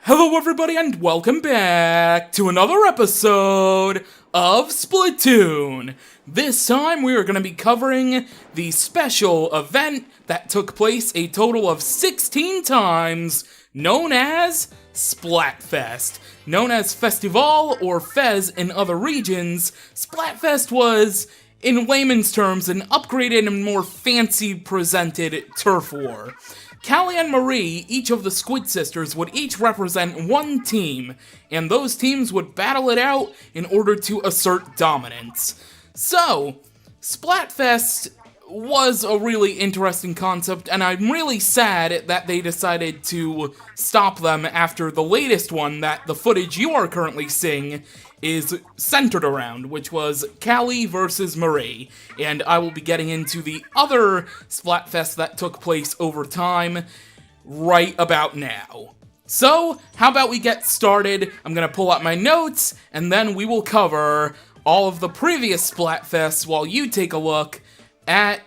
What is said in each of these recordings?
Hello everybody and welcome back to another episode of Splatoon! This time we are going to be covering the special event that took place a total of 16 times, known as Splatfest. Known as Festival or Fez in other regions, Splatfest was, in layman's terms, an upgraded and more fancy presented turf war. Callie and Marie, each of the Squid Sisters, would each represent one team, and those teams would battle it out in order to assert dominance. So, Splatfest was a really interesting concept, and I'm really sad that they decided to stop them after the latest one that the footage you are currently seeing is centered around, which was Callie versus Marie, and I will be getting into the other Splatfest that took place over time right about now. So, how about we get started? I'm gonna pull out my notes, and then we will cover all of the previous Splatfests while you take a look at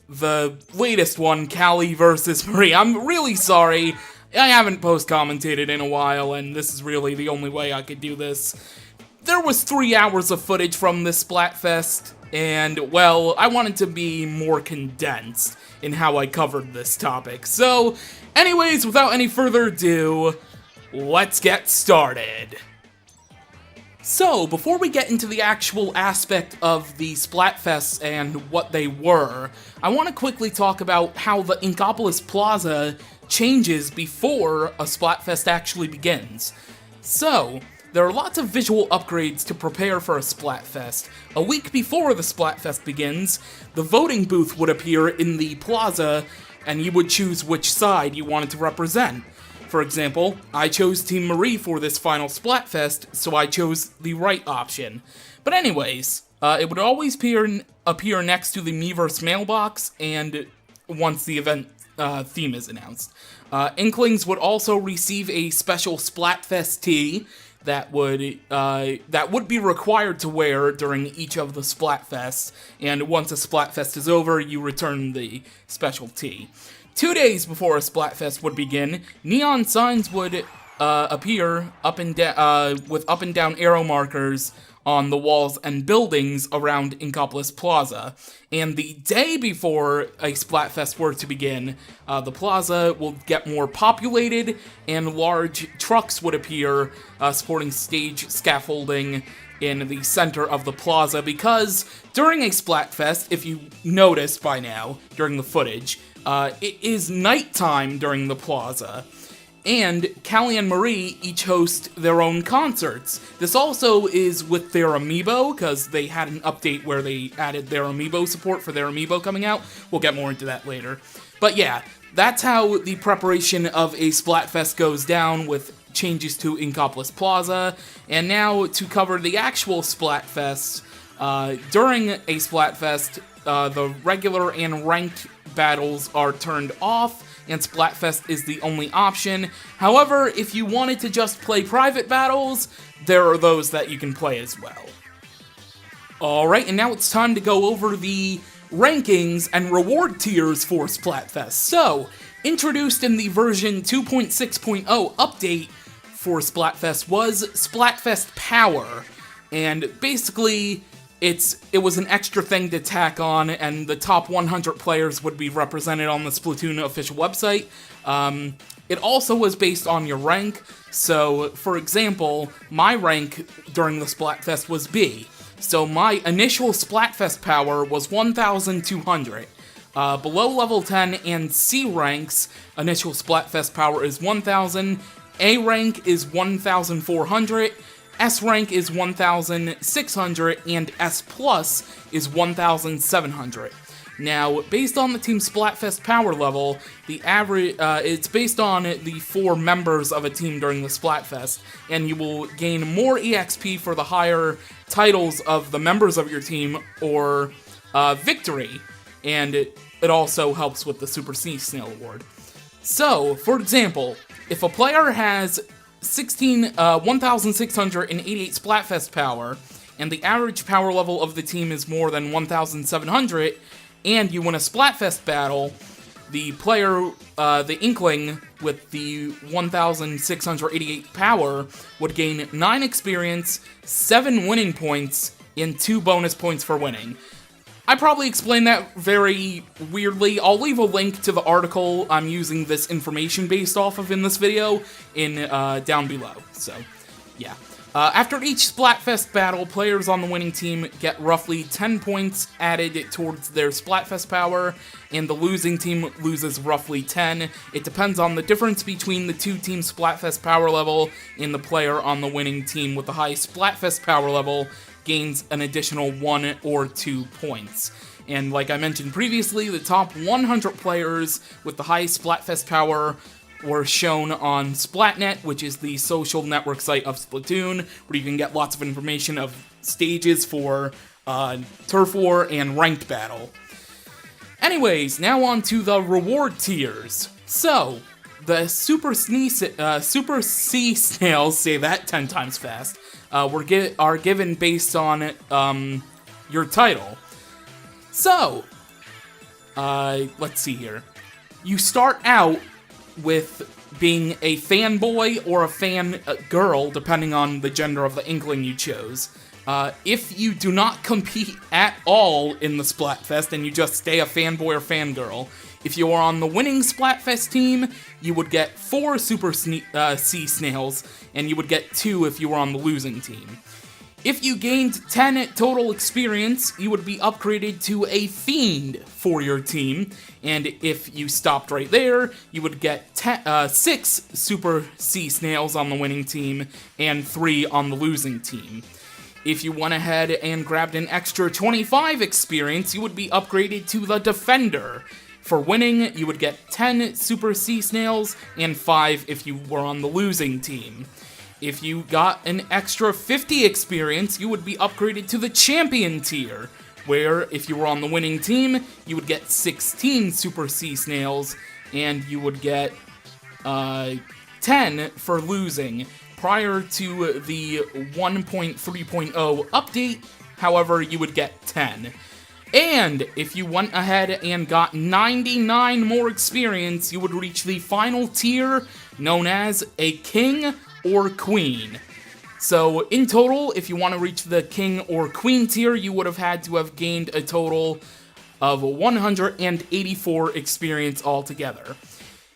the latest one, Callie versus Marie. I'm really sorry, I haven't post-commentated in a while, and this is really the only way I could do this. There was 3 hours of footage from this Splatfest, and, well, I wanted to be more condensed in how I covered this topic. So, anyways, without any further ado, let's get started. So, before we get into the actual aspect of the Splatfests and what they were, I want to quickly talk about how the Inkopolis Plaza changes before a Splatfest actually begins. So, there are lots of visual upgrades to prepare for a Splatfest. A week before the Splatfest begins, the voting booth would appear in the plaza, and you would choose which side you wanted to represent. For example, I chose Team Marie for this final Splatfest, so I chose the right option. But anyways, it would always appear next to the Miiverse mailbox, and once the event theme is announced. Inklings would also receive a special Splatfest tee that would be required to wear during each of the Splatfests, and once a Splatfest is over, you return the special tee. 2 days before a Splatfest would begin, neon signs would appear with up and down arrow markers on the walls and buildings around Inkopolis Plaza. And the day before a Splatfest were to begin, the plaza will get more populated, and large trucks would appear supporting stage scaffolding in the center of the plaza, because during a Splatfest, if you noticed by now, during the footage, it is nighttime during the plaza. And Callie and Marie each host their own concerts. This also is with their amiibo, because they had an update where they added their amiibo support for their amiibo coming out. We'll get more into that later. But yeah, that's how the preparation of a Splatfest goes down, with changes to Inkopolis Plaza. And now, to cover the actual Splatfest, during a Splatfest, the regular and ranked battles are turned off, and Splatfest is the only option. However, if you wanted to just play private battles, there are those that you can play as well. Alright, and now it's time to go over the rankings and reward tiers for Splatfest. So, introduced in the version 2.6.0 update for Splatfest was Splatfest Power, and basically it was an extra thing to tack on, and the top 100 players would be represented on the Splatoon official website. It also was based on your rank, so, for example, my rank during the Splatfest was B. So my initial Splatfest power was 1,200. Below level 10 and C ranks, initial Splatfest power is 1,000, A rank is 1,400, S rank is 1,600, and S plus is 1,700. Now, based on the Team Splatfest power level, the average, it's based on the 4 members of a team during the Splatfest, and you will gain more EXP for the higher titles of the members of your team or victory, and it also helps with the Super Sea Snail Award. So, for example, if a player has 1,688 Splatfest power, and the average power level of the team is more than 1,700, and you win a Splatfest battle, the player, the Inkling, with the 1,688 power, would gain 9 experience, 7 winning points, and 2 bonus points for winning. I probably explained that very weirdly. I'll leave a link to the article I'm using this information based off of in this video down below. So, yeah. After each Splatfest battle, players on the winning team get roughly 10 points added towards their Splatfest power, and the losing team loses roughly 10. It depends on the difference between the two teams' Splatfest power level, and the player on the winning team with the highest Splatfest power level gains an additional 1 or 2 points. And like I mentioned previously, the top 100 players with the highest Splatfest power were shown on Splatnet, which is the social network site of Splatoon, where you can get lots of information of stages for Turf War and Ranked Battle. Anyways, now on to the reward tiers. So, the Super Sea Snails, say that 10 times fast, are given based on your title. So, let's see here. You start out with being a fanboy or a fangirl, depending on the gender of the Inkling you chose. If you do not compete at all in the Splatfest and you just stay a fanboy or fangirl, if you are on the winning Splatfest team, you would get 4 Super Sea Snails, and you would get 2 if you were on the losing team. If you gained 10 total experience, you would be upgraded to a Fiend for your team, and if you stopped right there, you would get 6 Super Sea Snails on the winning team, and 3 on the losing team. If you went ahead and grabbed an extra 25 experience, you would be upgraded to the Defender. For winning, you would get 10 Super Sea Snails, and 5 if you were on the losing team. If you got an extra 50 experience, you would be upgraded to the Champion tier, where if you were on the winning team, you would get 16 Super Sea Snails, and you would get 10 for losing. Prior to the 1.3.0 update, however, you would get 10. And if you went ahead and got 99 more experience, you would reach the final tier known as a King or Queen. So in total, if you want to reach the King or Queen tier, you would have had to have gained a total of 184 experience altogether.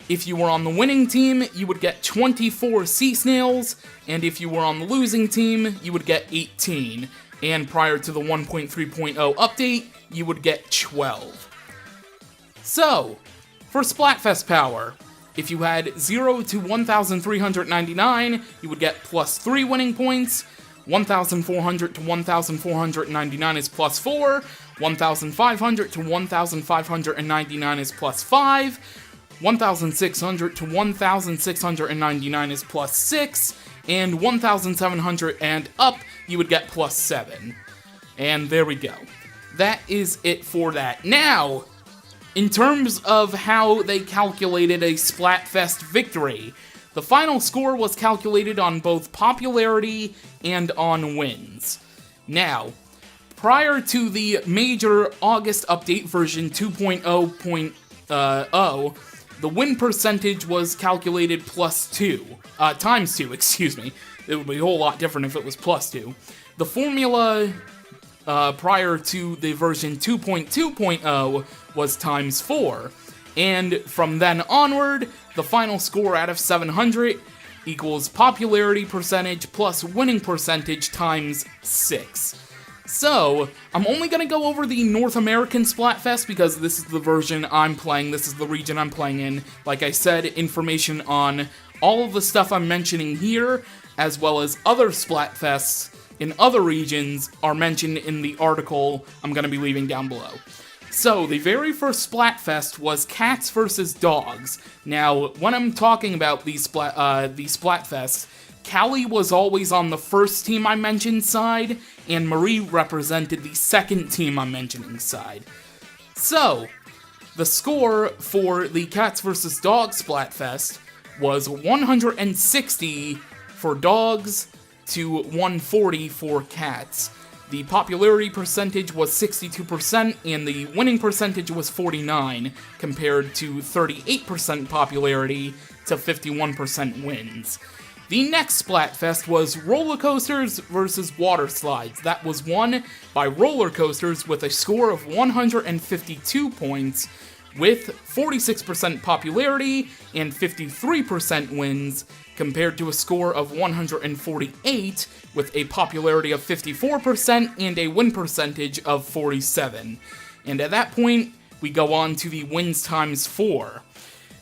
If you were on the winning team, you would get 24 Sea Snails, and if you were on the losing team, you would get 18. And prior to the 1.3.0 update, you would get 12. So, for Splatfest power, if you had 0 to 1,399, you would get plus 3 winning points. 1,400 to 1,499 is plus 4. 1,500 to 1,599 is plus 5. 1,600 to 1,699 is plus 6. And 1,700 and up, you would get plus 7. And there we go. That is it for that. Now, in terms of how they calculated a Splatfest victory, the final score was calculated on both popularity and on wins. Now, prior to the major August update version 2.0.0, the win percentage was calculated times 2, excuse me. It would be a whole lot different if it was plus 2. The formula prior to the version 2.2.0 was times 4. And from then onward, the final score out of 700 equals popularity percentage plus winning percentage times 6. So, I'm only going to go over the North American Splatfest because this is the version I'm playing, this is the region I'm playing in. Like I said, information on all of the stuff I'm mentioning here, as well as other Splatfests in other regions, are mentioned in the article I'm going to be leaving down below. So, the very first Splatfest was cats versus dogs. Now, when I'm talking about these Splatfests, Callie was always on the first team I mentioned side, and Marie represented the second team I'm mentioning side. So, the score for the Cats vs. Dogs Splatfest was 160 for dogs to 140 for cats. The popularity percentage was 62%, and the winning percentage was 49%, compared to 38% popularity to 51% wins. The next Splatfest was roller coasters versus water slides. That was won by roller coasters with a score of 152 points, with 46% popularity and 53% wins, compared to a score of 148 with a popularity of 54% and a win percentage of 47. And at that point, we go on to the wins times 4.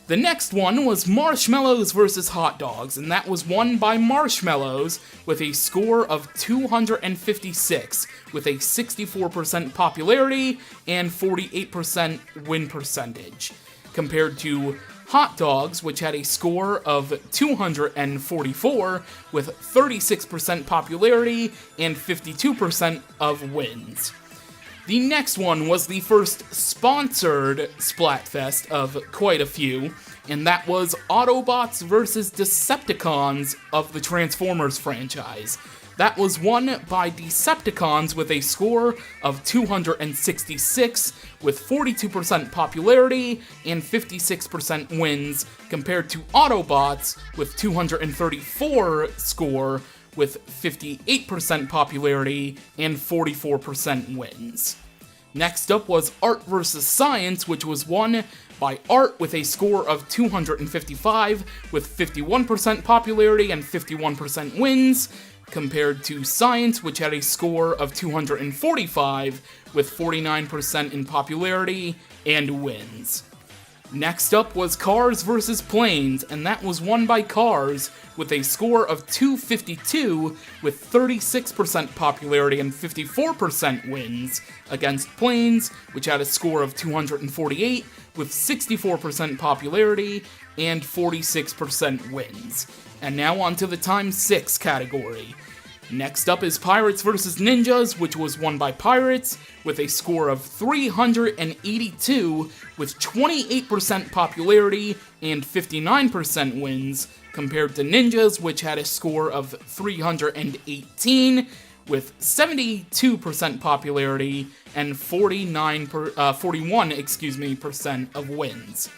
The next one was marshmallows versus hot dogs, and that was won by marshmallows with a score of 256, with a 64% popularity and 48% win percentage, compared to hot dogs, which had a score of 244, with 36% popularity and 52% of wins. The next one was the first sponsored Splatfest of quite a few, and that was Autobots vs. Decepticons of the Transformers franchise. That was won by Decepticons with a score of 266, with 42% popularity and 56% wins, compared to Autobots with 234 score, with 58% popularity and 44% wins. Next up was Art vs. Science, which was won by Art with a score of 255, with 51% popularity and 51% wins, compared to Science, which had a score of 245, with 49% in popularity and wins. Next up was Cars vs. Planes, and that was won by Cars with a score of 252, with 36% popularity and 54% wins, against Planes, which had a score of 248, with 64% popularity and 46% wins. And now on to the times 6 category. Next up is Pirates vs. Ninjas, which was won by Pirates with a score of 382, with 28% popularity and 59% wins, compared to Ninjas, which had a score of 318, with 72% popularity and 41% of wins.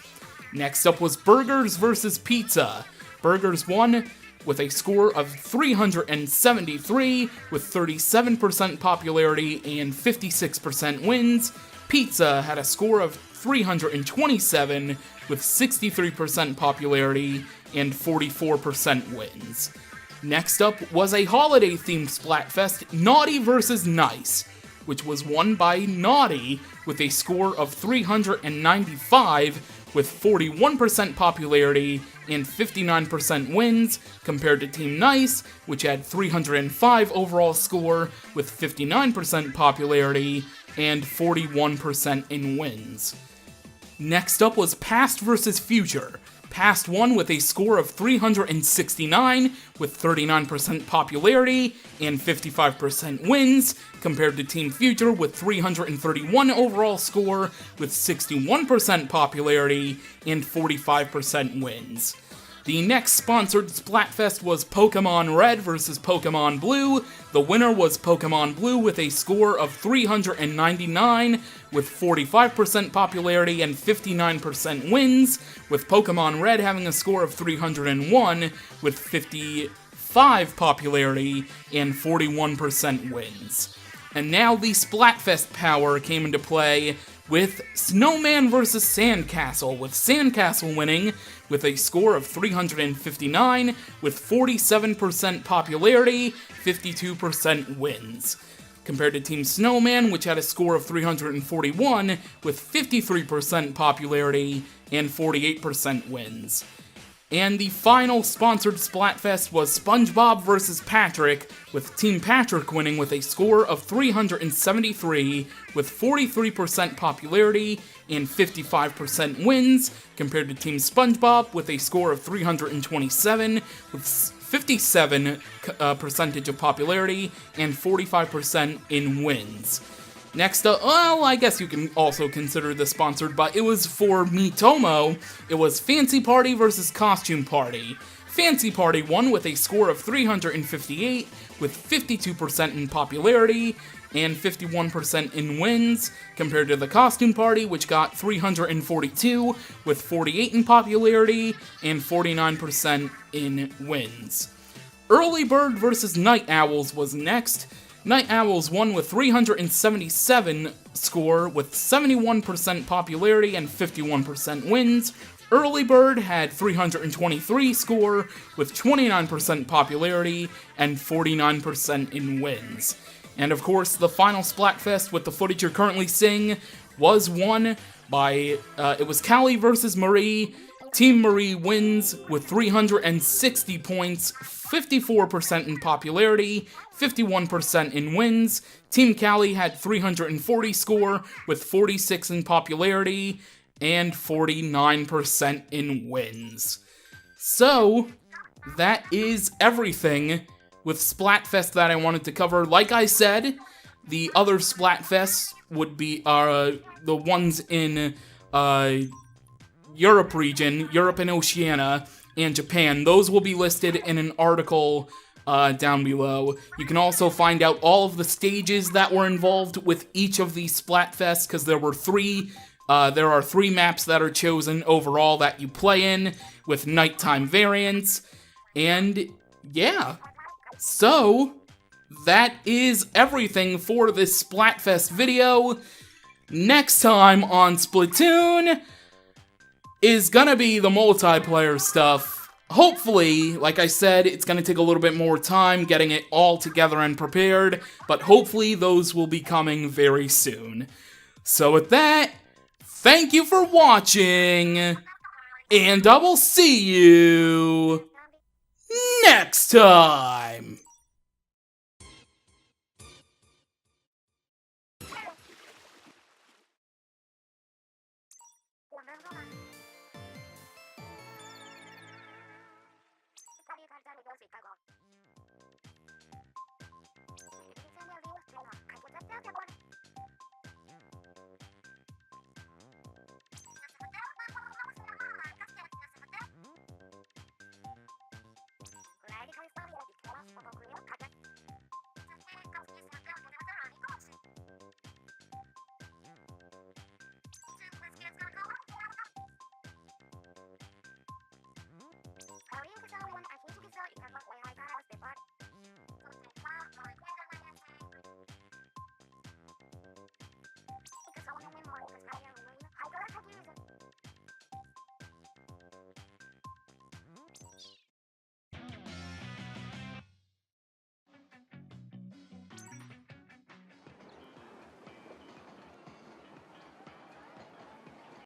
Next up was Burgers vs. Pizza. Burgers won with a score of 373, with 37% popularity and 56% wins. Pizza had a score of 327, with 63% popularity and 44% wins. Next up was a holiday-themed Splatfest, Naughty vs. Nice, which was won by Naughty with a score of 395, with 41% popularity and 59% wins, compared to Team Nice, which had 305 overall score, with 59% popularity and 41% in wins. Next up was Past vs. Future. Past won with a score of 369, with 39% popularity and 55% wins, compared to Team Future with 331 overall score, with 61% popularity and 45% wins. The next sponsored Splatfest was Pokemon Red vs. Pokemon Blue. The winner was Pokemon Blue with a score of 399, with 45% popularity and 59% wins, with Pokemon Red having a score of 301, with 55 popularity and 41% wins. And now the Splatfest power came into play with Snowman vs. Sandcastle, with Sandcastle winning with a score of 359, with 47% popularity, 52% wins, compared to Team Snowman, which had a score of 341, with 53% popularity and 48% wins. And the final sponsored Splatfest was SpongeBob vs. Patrick, with Team Patrick winning with a score of 373, with 43% popularity and 55% wins, compared to Team SpongeBob with a score of 327, with 57% of popularity and 45% in wins. Next up, well, I guess you can also consider this sponsored, but it was for Miitomo. It was Fancy Party vs. Costume Party. Fancy Party won with a score of 358, with 52% in popularity and 51% in wins, compared to the Costume Party, which got 342, with 48 in popularity and 49% in wins. Early Bird vs. Night Owls was next. Night Owls won with 377 score, with 71% popularity and 51% wins. Early Bird had 323 score, with 29% popularity and 49% in wins. And of course, the final Splatfest with the footage you're currently seeing was won by, it was Callie versus Marie. Team Marie wins with 360 points, 54% in popularity, 51% in wins. Team Callie had 340 score, with 46 in popularity, and 49% in wins. So, that is everything with Splatfest that I wanted to cover. Like I said, the other Splatfests would be the ones in Europe region, Europe and Oceania, and Japan. Those will be listed in an article down below. You can also find out all of the stages that were involved with each of these Splatfests, because there are three maps that are chosen overall that you play in, with nighttime variants, and yeah. So, that is everything for this Splatfest video. Next time on Splatoon is gonna be the multiplayer stuff. Hopefully, like I said, it's gonna take a little bit more time getting it all together and prepared, but hopefully those will be coming very soon. So with that, thank you for watching, and I will see you next time!